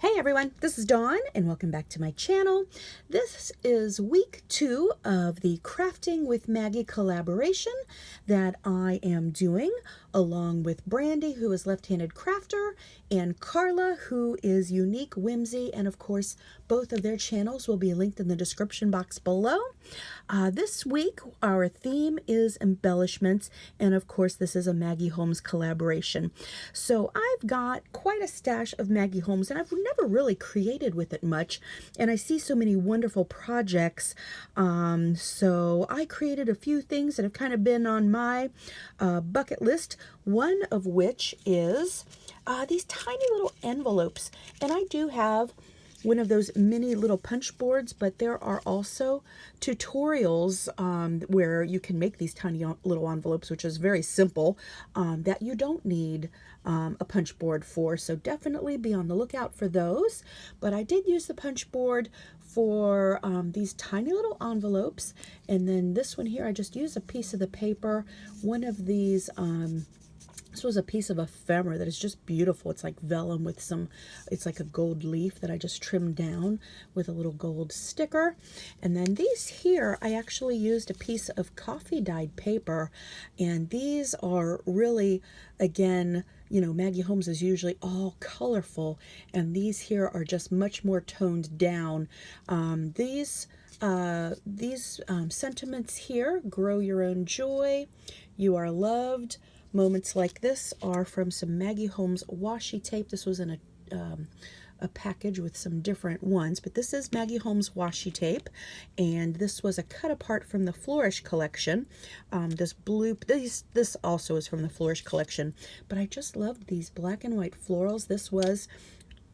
Hey everyone, this is Dawn and welcome back to my channel. This is week 2 of the Crafting with Maggie collaboration that I am doing along with Brandy, who is Left-Handed Crafter, and Carla, who is Unique Whimsy, and of course both of their channels will be linked in the description box below. This week our theme is embellishments, and of course this is a Maggie Holmes collaboration. So I've got quite a stash of Maggie Holmes and I've never really created with it much, and I see so many wonderful projects, so I created a few things that have kind of been on my bucket list, one of which is these tiny little envelopes. And I do have one of those mini little punch boards, but there are also tutorials where you can make these tiny little envelopes, which is very simple, that you don't need a punch board for. So definitely be on the lookout for those. But I did use the punch board for these tiny little envelopes. And then this one here, I just used a piece of the paper, one of these this was a piece of ephemera that is just beautiful. It's like vellum with some, it's like a gold leaf that I just trimmed down with a little gold sticker. And then these here, I actually used a piece of coffee dyed paper. And these are really, again, you know, Maggie Holmes is usually all colorful. And these here are just much more toned down. These sentiments here: grow your own joy, you are loved. Moments like this are from some Maggie Holmes washi tape. This was in a package with some different ones, but this is Maggie Holmes washi tape, and this was a cut apart from the Flourish collection. This also is from the Flourish collection, but I just loved these black and white florals. This was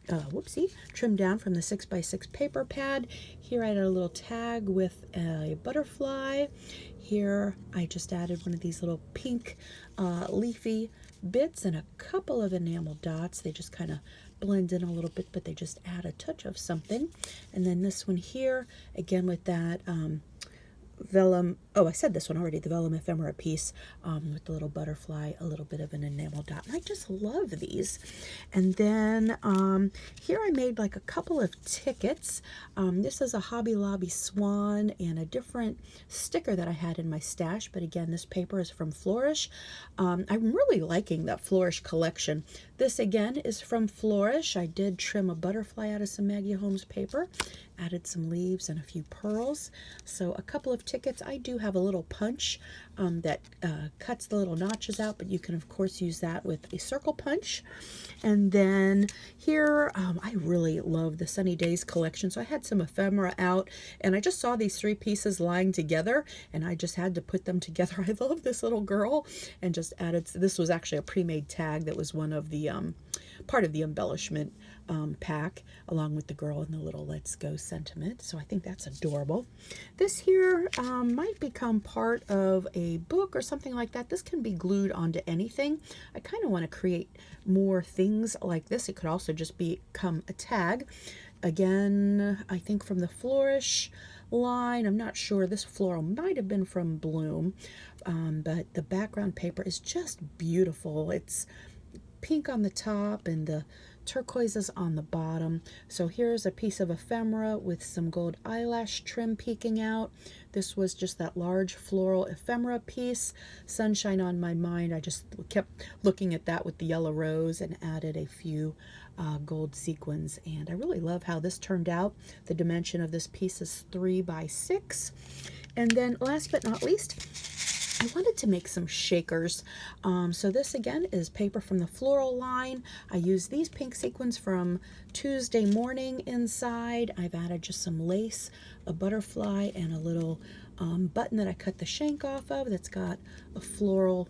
whoopsie, trimmed down from the 6x6 paper pad. Here I added a little tag with a butterfly. Here I just added one of these little pink leafy bits and a couple of enamel dots. They just kind of blend in a little bit, but they just add a touch of something. And then this one here, again with that vellum, oh, I said this one already, the vellum ephemera piece with the little butterfly, a little bit of an enamel dot. And I just love these. And then here I made like a couple of tickets. This is a Hobby Lobby swan and a different sticker that I had in my stash. But again, this paper is from Flourish. I'm really liking that Flourish collection. This again is from Flourish. I did trim a butterfly out of some Maggie Holmes paper, added some leaves and a few pearls. So a couple of tickets. I do have a little punch that cuts the little notches out, but you can of course use that with a circle punch. And then here, I really love the Sunny Days collection, so I had some ephemera out, and I just saw these 3 pieces lying together, and I just had to put them together. I love this little girl, and just added, this was actually a pre-made tag that was one of the part of the embellishment pack, along with the girl and the little let's go sentiment. So I think that's adorable. This here might become part of a book or something like that. This can be glued onto anything. I kind of want to create more things like this. It could also just become a tag. Again, I think from the Flourish line. I'm not sure. This floral might have been from Bloom, but the background paper is just beautiful. It's pink on the top and the turquoises on the bottom. So here's a piece of ephemera with some gold eyelash trim peeking out. This was just that large floral ephemera piece. Sunshine on My Mind. I just kept looking at that with the yellow rose and added a few gold sequins, and I really love how this turned out. The dimension of this piece is 3x6. And then last but not least, I wanted to make some shakers. So this again is paper from the floral line. I used these pink sequins from Tuesday Morning inside. I've added just some lace, a butterfly, and a little button that I cut the shank off of that's got a floral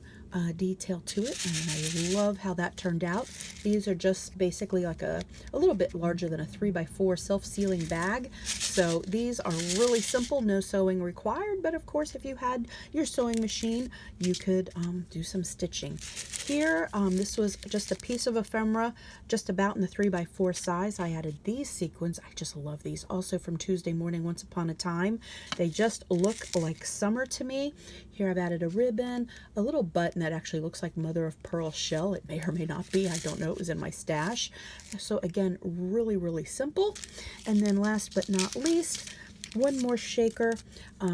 detail to it, and I love how that turned out. These are just basically like a little bit larger than a 3x4 self-sealing bag. So these are really simple, no sewing required, but of course if you had your sewing machine you could do some stitching. Here this was just a piece of ephemera, just about in the 3x4 size. I added these sequins. I just love these, also from Tuesday Morning, Once Upon a Time. They just look like summer to me. Here I've added a ribbon, a little button, and that actually looks like mother of pearl shell. It may or may not be. I don't know. It was in my stash. So again, really, really simple. And then last but not least, one more shaker.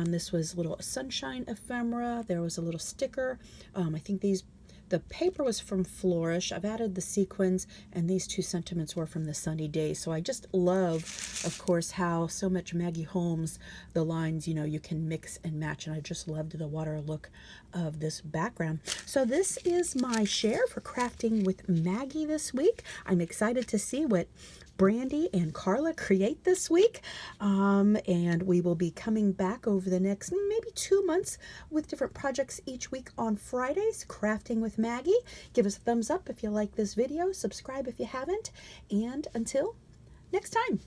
This was little sunshine ephemera. There was a little sticker. I think the paper was from Flourish. I've added the sequins, and these two sentiments were from the Sunny Days. So I just love, of course, how so much Maggie Holmes, the lines, you can mix and match, and I just loved the water look of this background. So this is my share for crafting with Maggie this week. I'm excited to see what Brandy and Carla create this week, and we will be coming back over the next maybe 2 months with different projects each week on Fridays, crafting with Maggie. Give us a thumbs up if you like this video, subscribe if you haven't, and until next time.